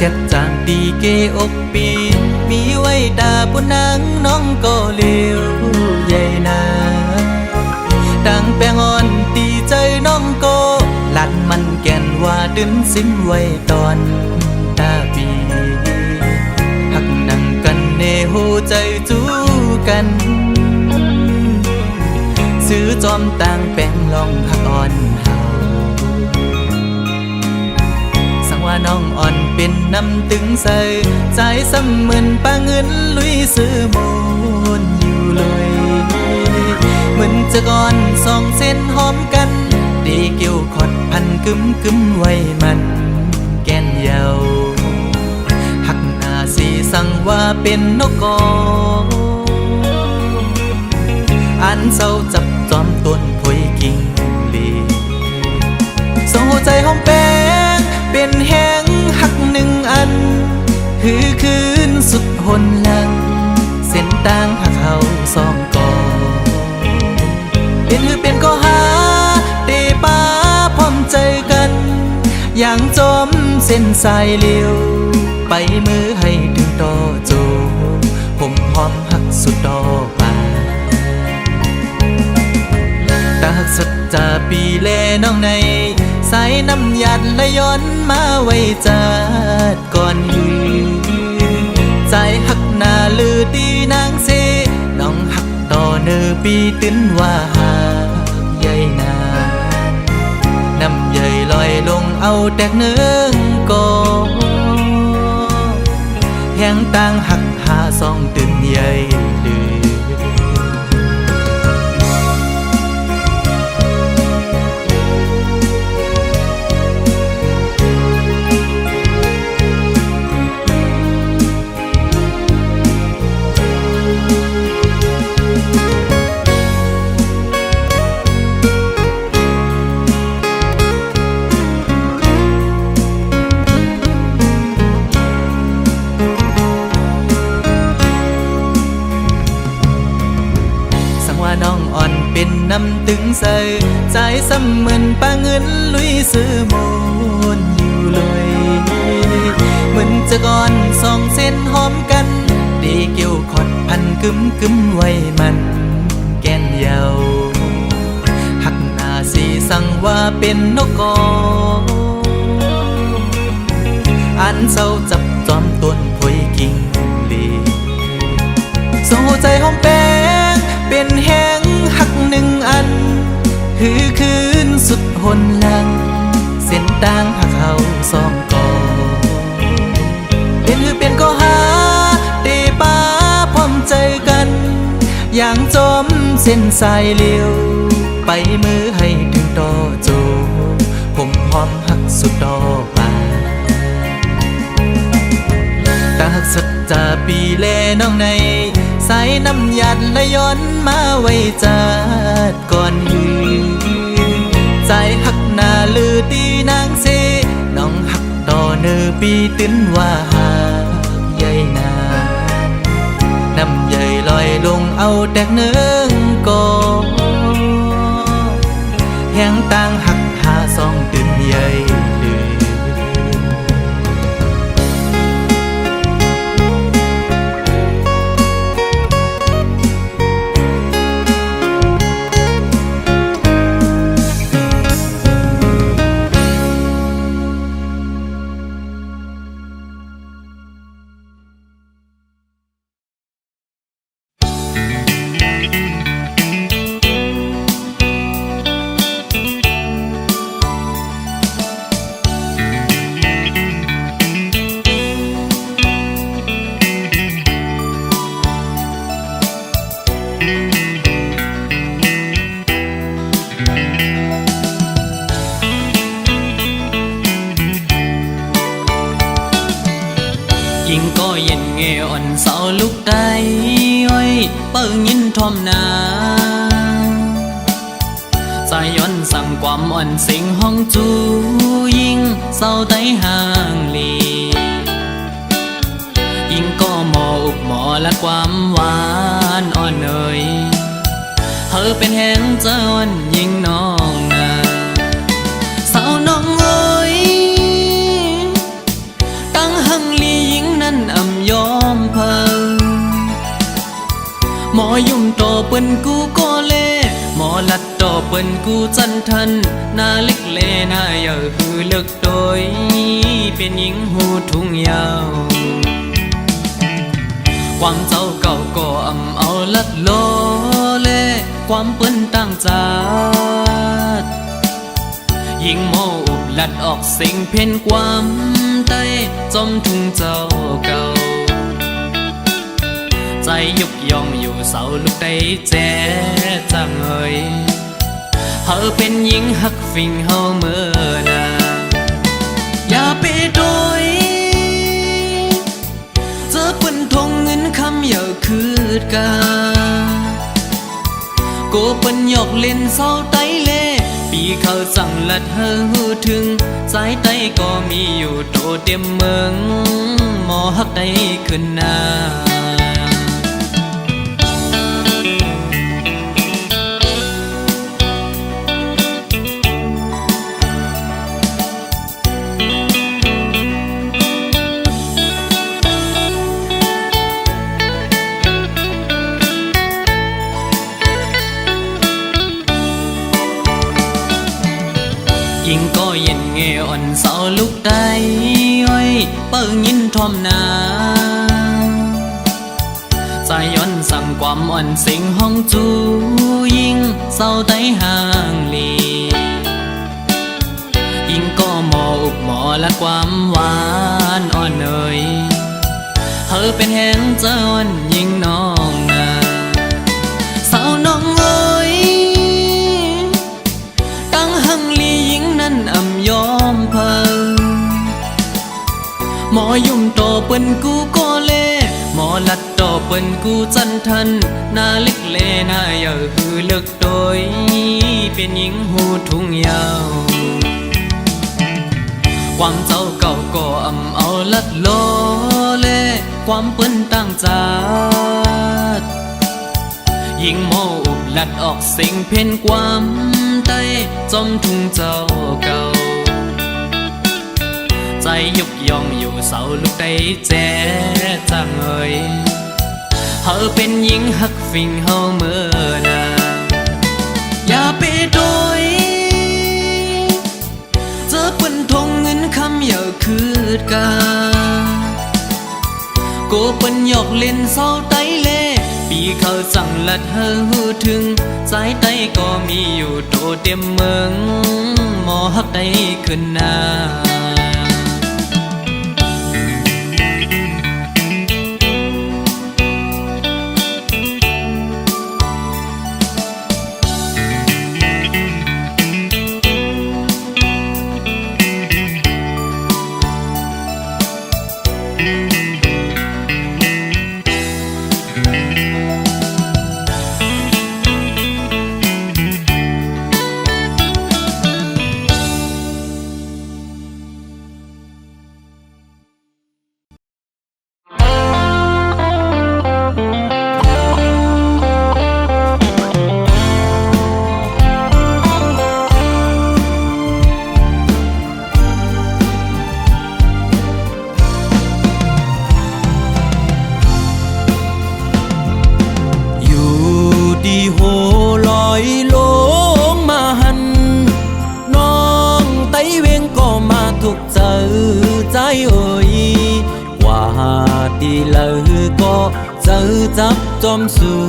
เจ็ดจางดีเกอกปีมีไว้ตาปุนังน้องก็เลี้ยวใหญ่นาดังแปงอ่อนตีใจน้องก็ลัดมันแก่นว่าดึงสิ้นไว้ตอนตาปีหักนั่งกันเนหูใจจูกันซื้อจอมต่างแปงลองหักอ่อนเฮาสังว่าน้องอ่อนเป็นน้ำตึงใสใจซ้ำเหมือนปาเงินลุยซื้อมูลอยู่เลยเหมือนจะก่อนสองเส้นหอมกันดีเกี่ยวขอดพันกึมไว้มันแก่นเยาหักหน้าสีสั่งว่าเป็นนกกออันเศร้าจับจอมต้นพวยกิ่งลีสองหัวใจหอมแป้งเป็นแห้งหักหนึ่งอันหือคืนสุดหนหลังเส้นต่างหักเขาสองกอเป็นหือเป็นก็หาเตป้าพร้อมใจกันอย่างจอมเส้นสายเลี้ยวไปมือให้ถึงต่อโจผมหอมหักสุดดอกบาตาหักสุดจะปีแลน้องในสายน้ำหยาดไหลย้อนมาไว้จัดก่อนหือใจหักหน้าลือดีนางเสน้องหักต่อเนื้อปีตื้นว่าหาใหญ่นาน้ำใหญ่ลอยลงเอาแตกเนื้อก็แห้งต่างหักหาสองตื่นใหญ่ลือน้องอ่อนเป็นน้ำตึงใสใจซ้ำเหมือนปาเงินลุยซื้อมูลอยู่เลยเหมือนจะก่อนสองเส้นหอมกันดีเกี่ยวขอดพันกึมไว้มันแก่นเยาหักหน้าสีสั่งว่าเป็นนกกออันเศร้าจับจอมต้นพวยกิ่งลีสองหัวใจหอมแป้งเป็นแห้งหักหนึ่งอันหือคืนสุดหนหลังเส้นต่างหักเขาสองกอเป็นหือเป็นก็หาเตป้าพร้อมใจกันอย่างจอมเส้นสายเลี้ยวไปมือให้ถึงต่อโจผมหอมหักสุดดอกบาตาหักสุดจะปีแลน้องในสายน้ำหยาดไหลย้อนมาไว้จัดก่อนหือใจหักหน้าลือดีนางเสน้องหักต่อเนื้อปีตื้นว่าหาใหญ่นาน้ำใหญ่ลอยลงเอาแตกเนื้อกอแห้งต่างหักหาสองตื่นใหญ่ลือยิ่งก็เย็นเงอ่อนเสาลุกได้อ้อยเปิ้งยินทอมนาสายย้อนสั่งความอ่อนสิงห้องจูยิ่งเศร้าไตห่างลียิ่งก็หมออุบหมอและความหวานอ่อนเอ่ยเธอเป็นแห้งเจ้าอ่อนยิ่งน้องนาสาวน้องเอ้ยตั้งหั ปิ้นกูก็เล่หมอลัดต่อเปิ้นกูจันทันนาเล็กเลนาเยาหือเลิกโดยเป็นหญิงหูทุ่งยาวความเจ้าเก่าก็อำเอาลัดโลเล่ความเปิ้นตั้งจาดยิงโมอุบลัดออกสิ่งเพ่นความใต้จอมทุ่งเจ้าเก่าใจยุกยองอยู่เสาลูกได้แจ๊จังเอ่ยเฮาเป็นหญิงหักฟิงเฮาเมื่อนาอย่าไปโดยเจอเปิ้นทงเงินคำอย่าคืดกาโกเปิ้นหยอกเล่นเศร้าไตเล่ปีเขาสั่งลัดเฮอหูถึงสายไตก็มีอยู่โตเต็มเมืองหมอหักได้ขึ้นหน้ายิงก็เย็นเงอ่อนเสาลูกได้อ้อยเปิ้งยินทอมนาใจย้อนสั่งความอ่อนสิงห้องจูยิงเศร้าไตห่างลียิงก็หมออุกหมอและความหวานอ่อนเอ่ยเธอเป็นแหงเจ้าอ่อนยิงน้องนาเศร้าน้องเอ้ยตั้งหังลียิงนั้นอ่ำยอมเพอหมอยุ่มต่อเปิ้นกูก็เล่หมอลัดต่อเปิ้นกูจันทันนาเล็กเลนาเยาหือเลิกโดยเป็นหญิงหูทุ่งยาวความเจ้าเก่าก็อำเอาลัดโลเล่ความเปิ้นตั้งจาดยิงโมอุบลัดออกสิ่งเพ่นความใต้จอมทุ่งเจ้าเก่าใจยุกยองอยู่เสาลูกได้แจ๊จังเอ่ยเธอเป็นหญิงหักฟิงเฮาเมื่อนาอย่าไปโดยเจอเปิ้นทงเงินคำอย่าคืดกาโกเปิ้นหยอกเล่นเศร้าไตเล่ปีเขาสั่งลัดเฮอหูถึงสายไตก็มีอยู่โตเต็มเมืองหมอหักได้ขึ้นหน้าดีเลยก็เจอจับจอมสู่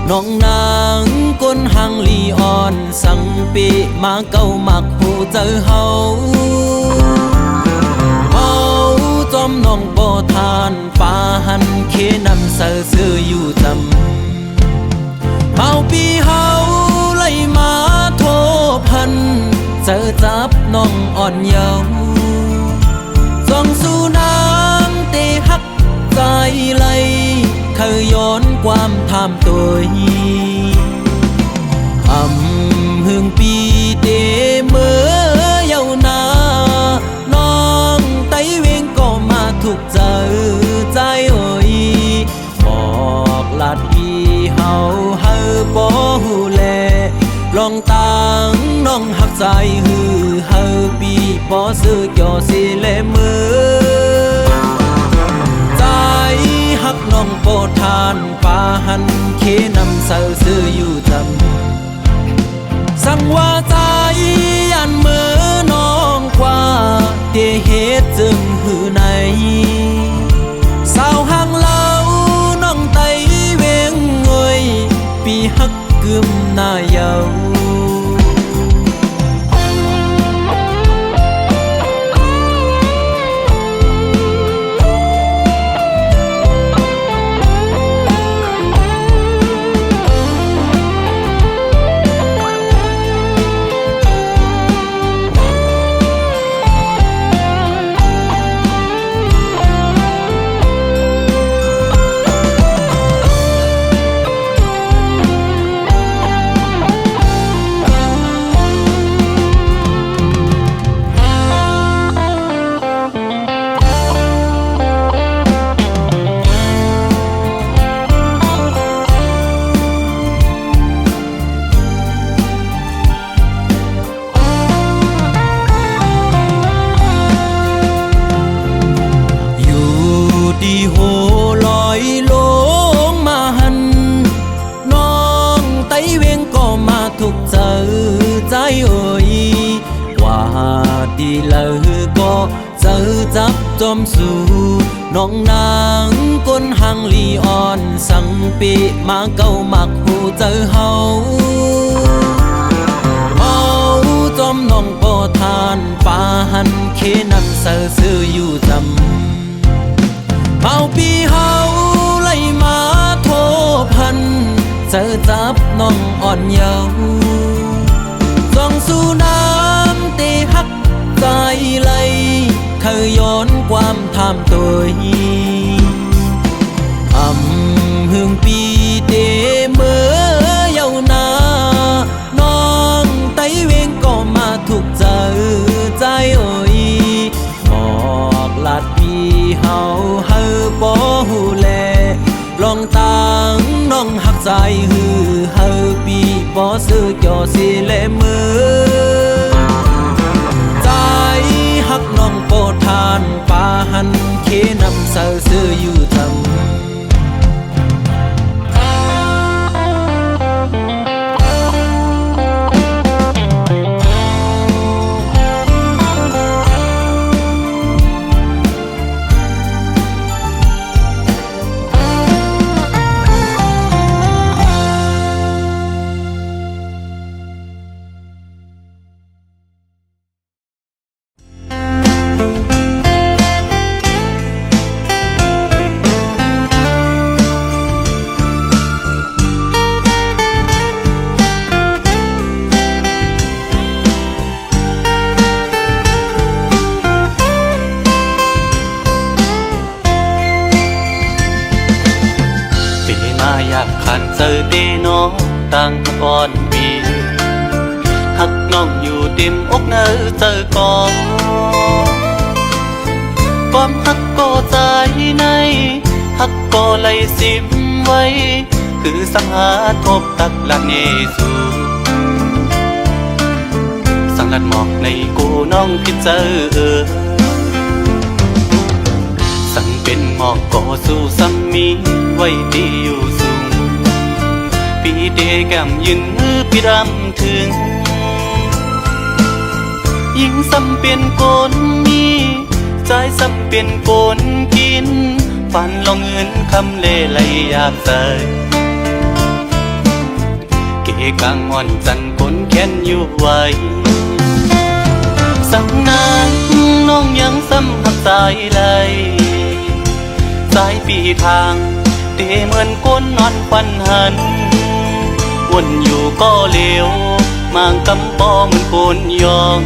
น้องนางก้นหังลีอ่อนสังปีมาเก้ามักหูเจอเฮาจอมน้องบ่ทานป่าหันเคนำเสือซื้ออยู่จำเมาปีเฮาไล่มาโทพันเจอจับน้องอ่อนเยาว์ส่องสู่นางเตหักใจไหลเคยย้อนความทำตัวหึงปีเตเมื่อเยาวนานน้องไตเวงก็มาถูกเจอใจเอ่ยบอกลาดพี่เฮาเฮาบ่ฮู้แลลองตังน้องหักใจฮือเฮาปีบ่ซื้อยอสิเลมือใจหักน้องโปทานป่าหันเคนำเสือซื้อ จึงหือในสาวห่างเล่าน้องไตเวงเงยปีฮักกึมหน้าเยาดีโหลอยลงมาหันน้องไตเวงก็มาถูกเจอใจเอ่ยว่าดีเลยก็เจอจับจอมสู่น้องนางก้นหังลีอ่อนสังปีมาเก้ามักหูเจอเฮาเอาจอมน้องก็ทานป่าหันเคนำเสือซื้ออยู่จำเมาปีเฮาไล่มาโทพันเจอจับน้องอ่อนเยาว์ส่องสู่น้ำตีฮักใจไหลเคยย้อนความทำตัวหึงปีเตเมื่อเยาว์นาน้องไตเวงก็มาถูกเจอใจเอ่ยบอกลาดปีเฮาบ่ฮู้แลลองตังน้องหักใจฮือเฮาปีบ่ซื้อจอสิแลมือใจหักน้องโปทานป่าหันเคนำเสือซื้ออยู่ทำขันเจอเดน้องตั้งก่อนปีหักน้องอยู่เต็มอกเนอเจอก่อนความหักก็ใจในหักก็ไหลสิมไว้คือสังหาทบตักละเนสูสังลัดหมอกในกูน้องคิดเจอสั่งเป็นหมอกก็สู้ซ้ำมีไว้ดีอยู่สูงปีเดแก้มยืนมือพี่รำถึงยิ่งซ้ำเปลี่ยนกนมีใจซ้ำเปลี่ยนกนกินฝันลองเงินคำเล่ไหลอยากใส่เกกางอ่อนจันคนแค้นอยู่ไว้สังนางน้องยังซ้ำหักใจไหลสายปีทางเตเหมือนก้นนอนควันหันวนอยู่ก็เลี้ยวมางกำปอเหมือนโกนยอง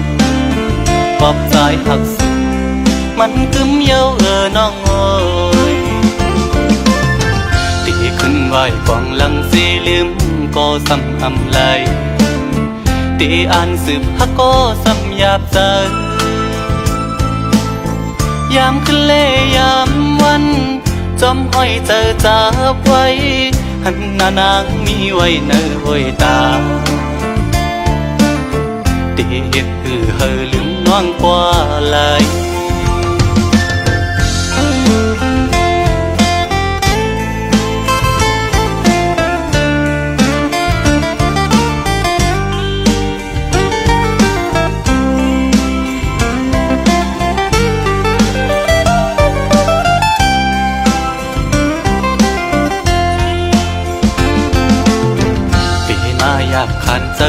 ปอบใจหักสุดมันกึมเย้าน้องเอ้ยตีขึ้นไหวกองหลังสีลืมก็ซ้ำอำไหลตีอ่านสืบฮักก็ซ้ำหยาบใจยามขึ้นเล่ยามวันจอมห้อยเจอจับไว้หันหน้านางมีไว้เนอห้อยตาเด็ดคือเฮอลืมน้องกว่าไหล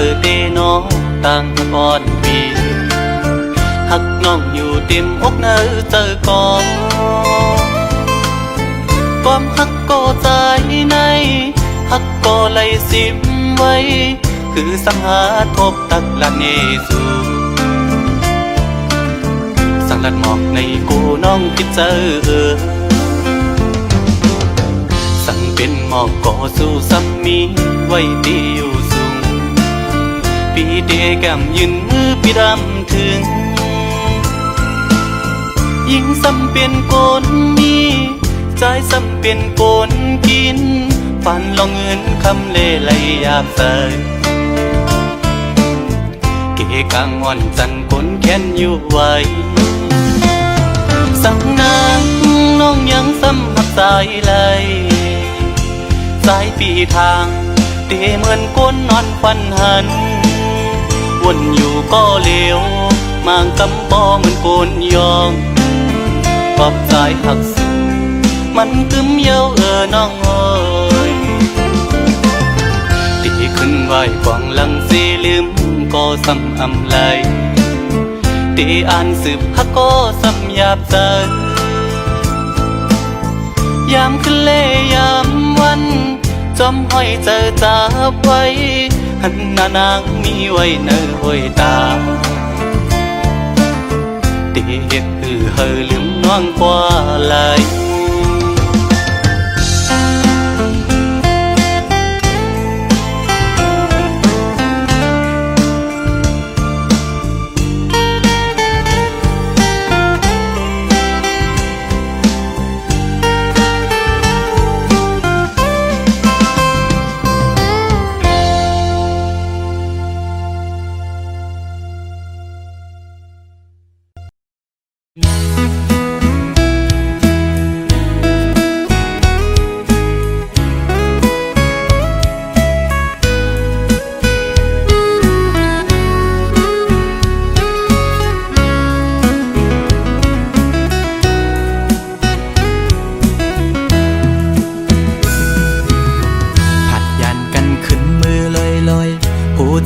อเตน้องต่างก่อนปีหักน้องอยู่เต็มอกเนอเจอก่อนความหักก็ใจในหักก็ไหลสิบไว้คือสังหาทบตักละเนสูสังลัดหมอกในกูน้องคิดเจอสั่งเป็นหมอกก่อสู้ซ้ำมีไว้ดีอยู่สูงปีเดแก้มยืนมือปีดำถึงยิ่งซ้ำเป็นโกนมีใจซ้ำเป็นโกนกินฝันลองเงินคำเล่ไหลอยากใส่เกกางอ่อนจันคนแค้นอยู่ไว้สั่งนางน้องยังซ้ำหักสายไหลสายปีทางเตเหมือนก้นนอนควันหันวนอยู่ก็เลวมางกำบ่เหมือนโกนยองปอบสายหักสูมันกึมเย้าน้องเอ้ยตีขึ้นไหวกวางหลังสีลืมก็ซ้ำอำไลตีอ่านสืบฮักก็ซ้ำหยาบใจยามขึ้นเล่ยามวันจอมห้อยเจอจับไว้หันหน้านางมีไว้เนื้อห้อยตาตีเฮ็ดเฮอลืมน้องกว่าไหล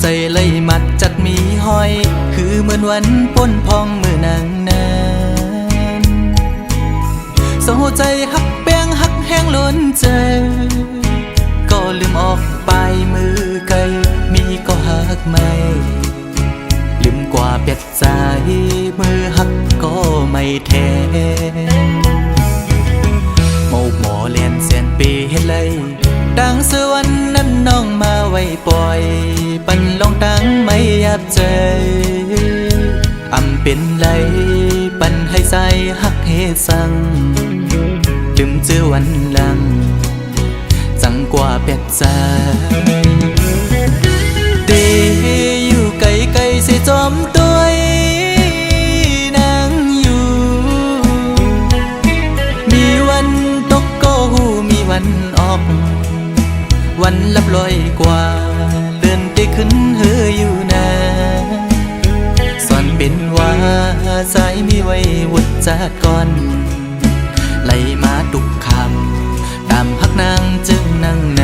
ใจเลยมัดจัดมีห้อยคือเหมือนวันป้นพองมือนางนั้นเศร้าใจหักแป้งหักแห้งล้นใจก็ลืมออกไปมือไกลมีก็หักไม่ลืมกว่าเป็ดใจมือหักก็ไม่แทนโมกหมอเลียนเสียนปีเฮ็ดเลยดังสวรรค์นั้นน้องมาไว้ปล่อยปันลองดังไม่ยับใจอำเป็นไรปันให้ใส่หักเฮสังลืมเจอวันหลังจังกว่าเป็ดใจเตอยู่ไกลไกลเสียจอมตัวนางอยู่มีวันตกก็หูมีวันออกวันลับลอยกว่าเลื่อนไปขึ้นเฮออยู่นะสอนเป็นว่าสายมีไว้วุดจากก่อนไหลมาตุกคำตามพักนางจึงนั่งใน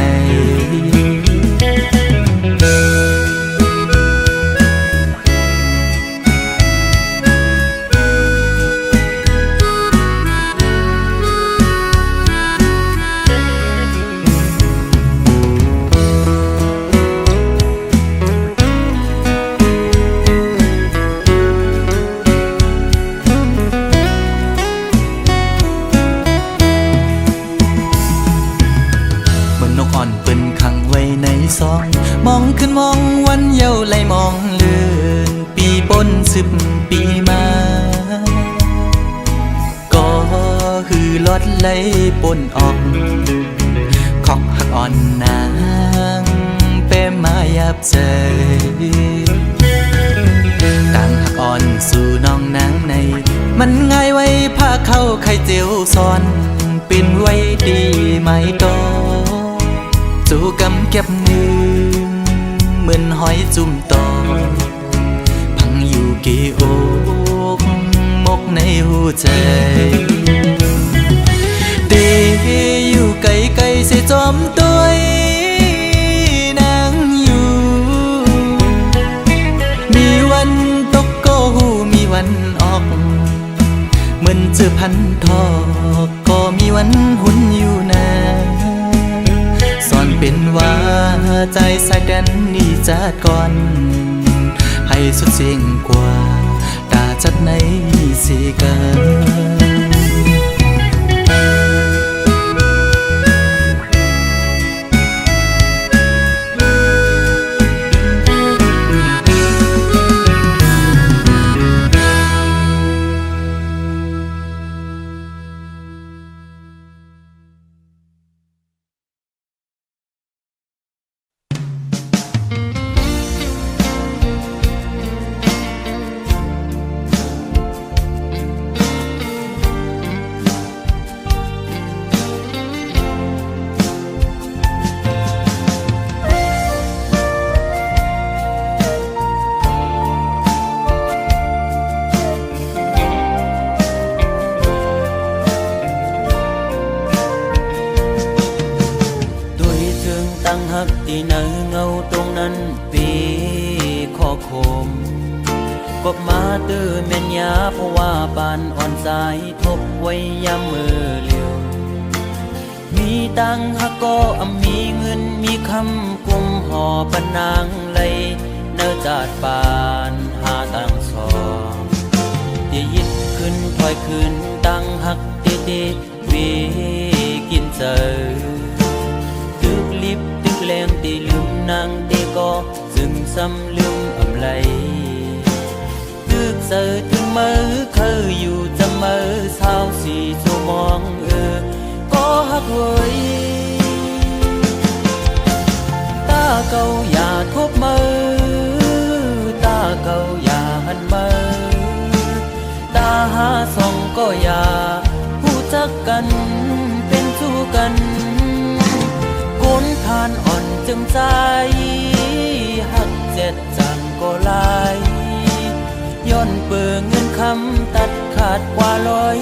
มองขึ้นมองวันเยาว์ไหลมองเลื่อนปีปน10 ปีมาก็คือลดไหลปนออกของหักอ่อนนางเป้มายับใจต่างหักอ่อนสู่น้องนางในมันง่ายไว้ผ้าเข้าไข่เจียวซ้อนเป็นไว้ดีไหมตอสู่กำเก็บมือเหมือนหอยจุ่มตอพังอยู่กี่อกมกในหัวใจเดอยู่ไกลไกลเสียจอมตัวนางอยู่ มือนเจอพันทอกก็มีวันหุ่นอยู่นะสอนเป็นว่าใจสายดันนี่จัดก่อนให้สุดเสียงกว่าตาจัดในสิกัน ที่ไหนเงาตรงนั้นปีข้อคมกบมาตื้อแม่นยาเพราะว่าบานอ่อนสายทบไว้ยามมือเลียวมีตังฮักก็มีเงินมีคำกุมห่อปนางไหลเนื้อจาดปานหาตังสองที่ยิดขึ้นถอยขึ้นตังฮักเตเตวีกินเจอตึกลิบตึกแรงตีลืมนางเตก็ซึมซ้ำลืมอำไหลตึกเสือถึงมือเคยอยู่จะมือเศร้าสีสูมองก็ฮักเว้ยตาเก่าอย่าทบมือตาเก่าอย่าหันมือตาหาส่องก็อย่าผู้จักกันเป็นสู้กันคนทานอ่อนจึงใจหักเจ็ดจังก็ลายย้อนเปิงเงินคำตัดขาดกว่าลอย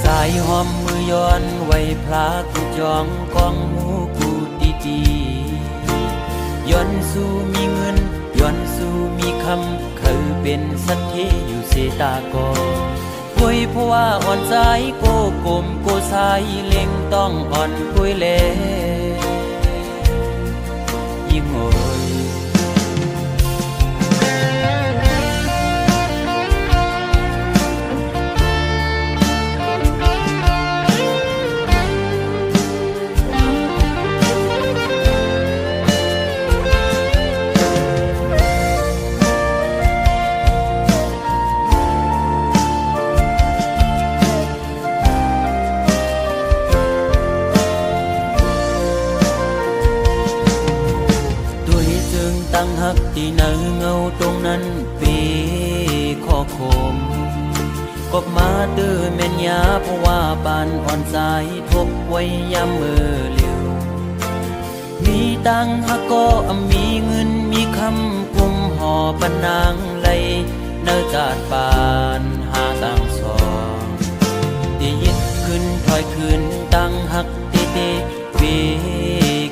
สายหอมมือย้อนไว้พลากูจองกองหูกูดีย้อนสู้มีเงินย้อนสู้มีคำเคยเป็นสัตย์ที่อยู่เสตากอคุยเพราะว่าอ่อนใจโกกลมโกสายเล็งต้องอ่อนคุยเล่ยิ่งโอยตั้งหักที่เนื้อเงาตรงนั้นปีข้อคมกบมาตื้อแม่นยาเพราะว่าบานอ่อนสายทบไว้ยามมือเลียวมีตังหักก็มีเงินมีคำกุมห่อปนางไหลเนื้อจาดปานหาตังสองที่ยิดขึ้นถอยขึ้นตังหักเตเตวี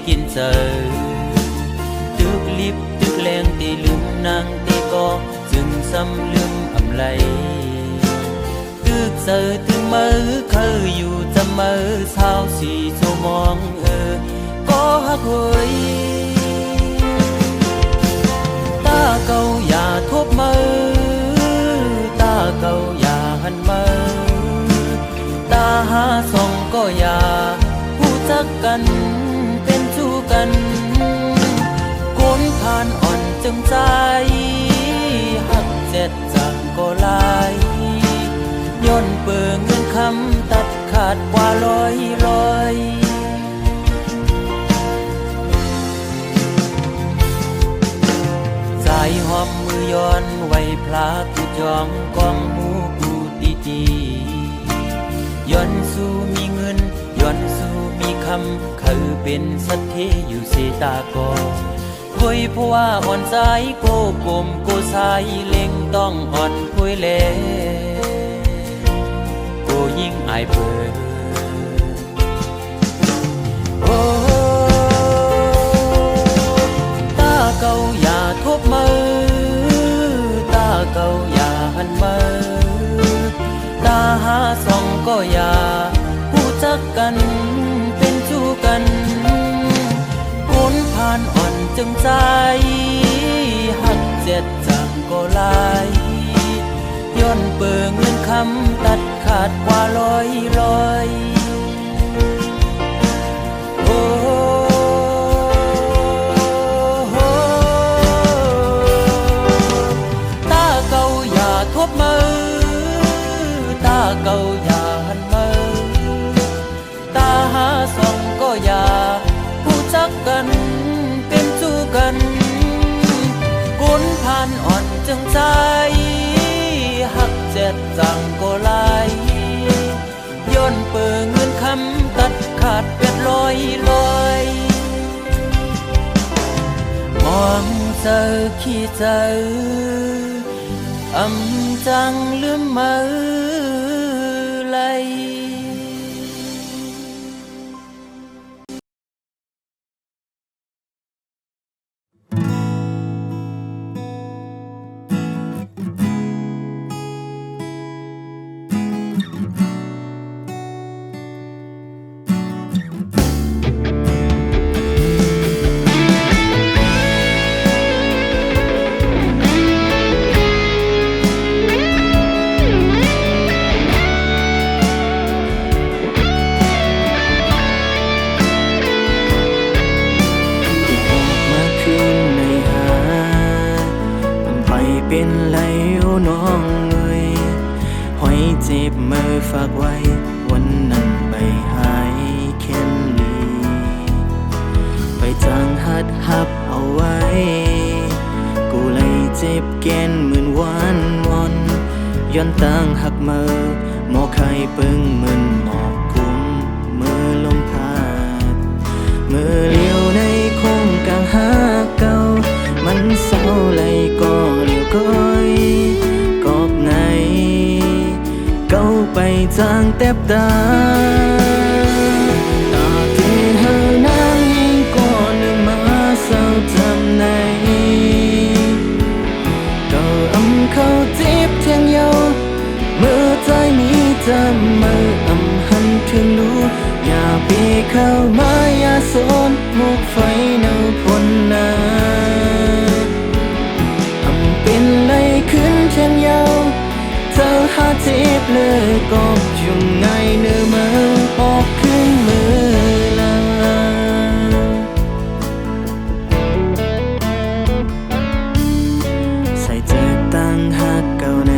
กินเจอตึกลิบตึกแรงตีลืมนางตีก็จึงซ้ำลืมอำไหลตึกเสือถึงมือเคยอยู่จะมือเศร้าสีสูมองก็ฮักเว้ยตาเก่าอย่าทบมือตาเก่าอย่าหันมือตาหาส่องก็อย่าผู้จักกันเป็นสู้กันคนทานอ่อนจึงใจหักเจ็ดจังก็ลายย้อนเปิงเงินคำตัดขาดกว่าลอยสายหอมมือย้อนไว้พลากูจองกองหูกูดีย้อนสู้มีเงินย้อนสู้มีคำเคยเป็นสัตย์ที่อยู่เสตากอคุยเพราะว่าอ่อนใจโกกลมโกสายเล็งต้องอ่อนคุยเล่โกยิ่งอายเปิดโอ้ตาเก่าอย่าท บมือตาเก่าอย่าหันมือตาหาส่องก็อย่าผู้จักกันเป็นชู้กันผลผ่านอ่อนจึงใจหักเจ็ดจังก็ลายย้อนเปิงเงินคำตัดขาดกว่าลอยโอ้ตาเก่าอย่าทบมือตาเก่าอย่าหันมือตาหาส่องก็อย่าผู้จักกันเป็นชู้กันกุนผ่านอ่อนจึงใจหักเจ็ดจังก็ไหลย้อนเปิงเงินคำตัดขาดเป็ดลอยมองเจอขี้เจอจังลืมมือไหลเป็นไรน้องเอ้ยหอยเจ็บมือฝากไว้วันนั้นไปหายแค่ลีไปจางหับเอาไว้กูเลยเจ็บแก่นหมื่นวันวอนย้อนตั้งหักมือหมอไข่ปึ้งมึนหมอกกุมมือลมพาดมือเลี้ยวในคงกลางหาเก่ามันเศร้าเลยก็เลี้ยวก้อยกอบไหนเก้าไปจางแทบตาตาเกเฮานางยิงก่อนหนึ่งมาเศร้าจำไหนเก้าเข้าจีบเทียงเยาเมื่อใจมีจำมือหันถึงรู้อย่าปีเข้ามาอย่าสนมุกไฟเนาพ้นนาเป็นไรขึ้นเช่นเยาเธอหาจีบเลยก็ยุ่งไงเนื้อมือออกขึ้นมือลาใส่เจอตั้งหักเก่าใน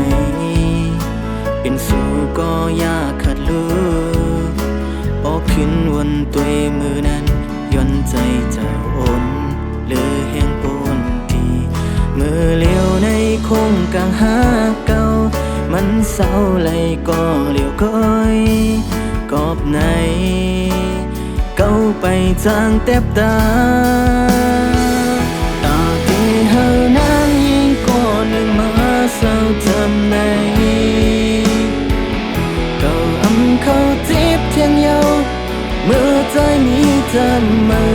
เป็นสู่ก็ยากขัดลูออกขึ้นวันตัวมือนั้นย้อนใจเจ้าอ่อนหรือแห่งปนทีมือเลี้ยวในคงกลางหาเก่ามันเศร้าเลยก็เลี้ยวก้อยกอบไหนเก้าไปจางแทบตาตาเกเฮานางยิงก่อนหนึ่งมาเศร้าจำไหนเก้าเข้าจีบเทียงเยาเมื่อใจมีจำมือ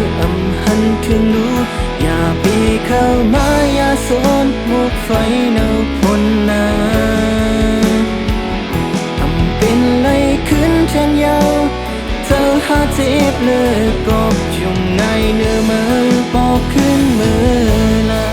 หันถึงรู้อย่าปีเข้ามาอย่าสนมุกไฟเนาพ้นนาเป็นไรขึ้นเช่นเยาเธอหาจีบเลยก็ยุ่งไงเนื้อมือบอกขึ้นมือลา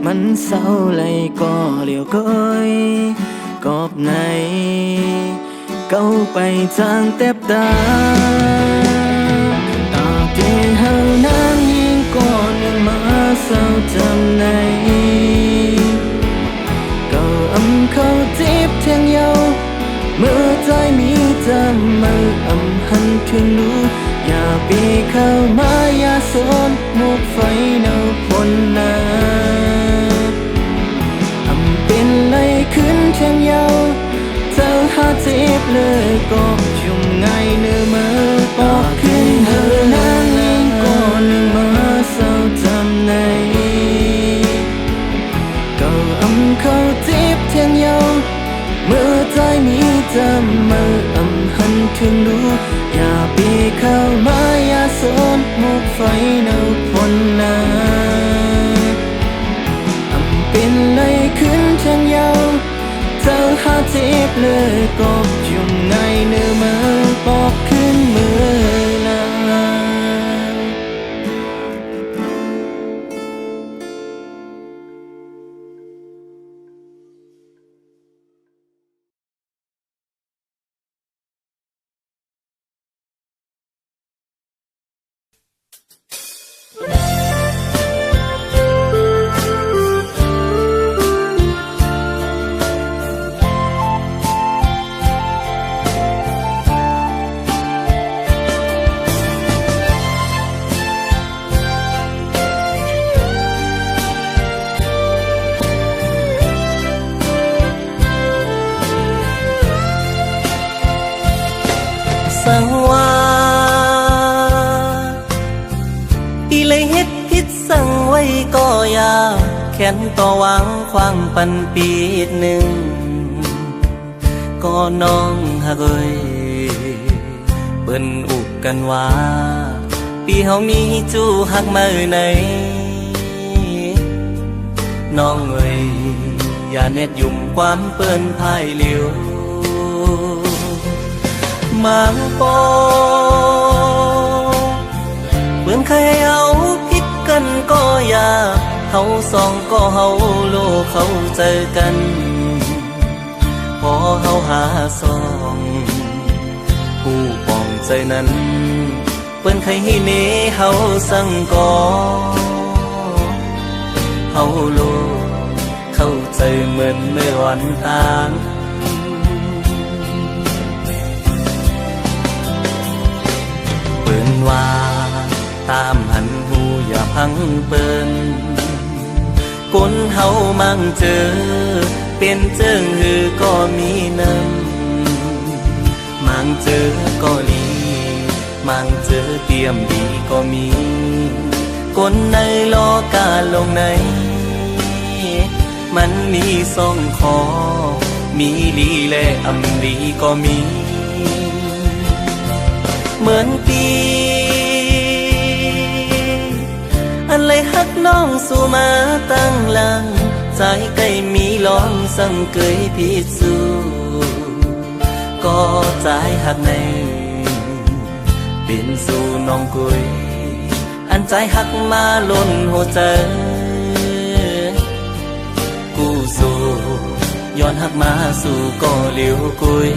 มันเศร้าเลยก็เลี้ยวก้อยกอบไหนเก้าไปจางแทบตาตาเกเฮานางยิงก่อนหนึ่งมาเศร้าจำไหนเก้าเข้าจีบเทียงเยาเมื่อใจมีจำมือ หันถึงรู้อย่าปีเข้ามาอย่าสนหมกไฟเนาผลนาทำเป็นไรขึ้นแทงยาวเจ้าหาเจ็บเลยก็ชุ่มง่ายเนื้อมาปอกขึ้นเธอนางเองก็หนึ่งมาเศร้าจำในก็เขาเจ็บแทงยาวเมื่อใจนี้จะมาหันถึงรู้อย่าปีเข้ามาอย่าสนหมกไฟเนาผลนาเป็นไรขึ้นแทงยาวเจ้าหาเจ็บเลยก็จุ่มไงเนื้อมาปอกขึ้นมือลาสังว่าอีเลยเฮ็ดผิดสั่งไว้ก็อย่าแค้นต่อหวังความปันปีหนึ่งก็น้องหักเอ้ยเปิ้นอุกกันว่าปีเฮามีจู้หักมาไหนน้องเอ้ยอย่าเน็ดยุ่มความเปิ้นพายเหลียวมังปอเมื่อใครเอาผิดกันก็อย่าเฮาสองก็เฮาโลเขาเจอกันพอเฮาหาสองผู้ปองใจนั้นเปิ้นใครให้เนเฮาสั่งก่อเฮาโลเข้าใจเหมือนเมื่อวันต่างเปิ้นว่าตามหันหูอย่าพังเปิ้นคนเฮามั่งเจอเป็นเจิงหือก็มีน้ำมั่งเจอก็ลีมั่งเจอเตรียมดีก็มีคนในโลกาลงในมันมีสองคอมีลีและอำลีก็มีเหมือนปีอันเลยฮักน้องสู่มาตั้งหลังใจใกล้มีลองสั่งเกยพิสูก็ใจฮักในเป็นสู่น้องกุยอันใจฮักมาล้นหัวใจกูสู่ย้อนฮักมาสู่ก็เหลียวกุย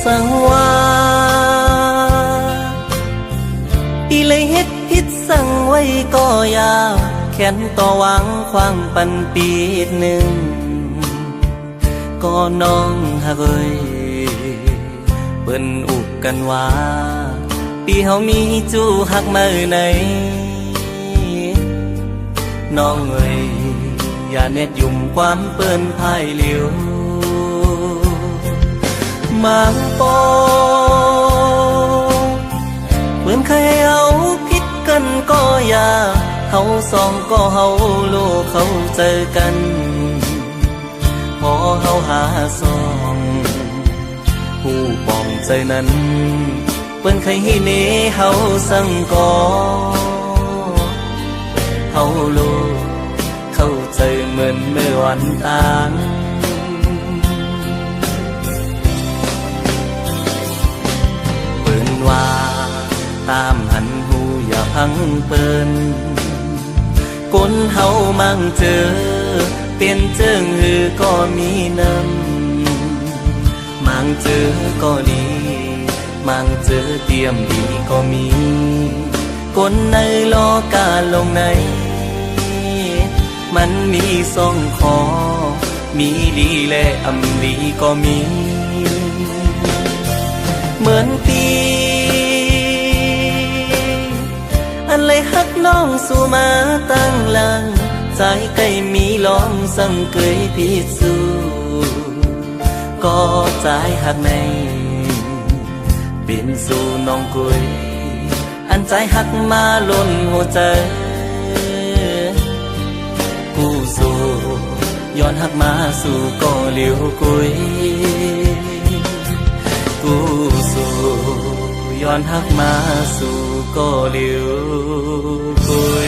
สังว่าอีเลยเฮ็ดผิดสั่งไว้ก็อย่าแค้นต่อหวังความปันปีหนึ่งก็น้องหักเอ้ยเปิ้นอุกกันว่าปีเฮามีจู้หักมาไหนน้องเอ้ยอย่าเน็ดยุ่มความเปิ้นพายเหลียวมังปอเมื่อใครเอาผิดกันก็อย่าเฮาสองก็เฮาโลเขาเจอกันพอเฮาหาสองผู้ปองใจนั้นเปิ้นใครให้เนเฮาสั่งก่อเฮาโลเข้าใจเหมือนเมื่อวันต่างว่าตามหันหูอย่า พังเปินคนเฮามั่งเจอเปลี่ยนเจิงหือก็มีน้ำมั่งเจอก็ดีมั่งเจอเตรียมดีก็มีคนในโลกาลงในมันมีสองคอมีดีและอำลีก็มี เหมือนปีอันเลยฮักน้องสู่มาตั้งหลังใจใกล้มีล้อมสังเกยพิสูก็ใจหักในเป็นสู่น้องกุยอันใจหักมาล้นหัวใจกูสู่ย้อนหักมาสู่ก็เหลียวกุยกูสู่ย้อนหักมาสู่ก็เหลียวกุย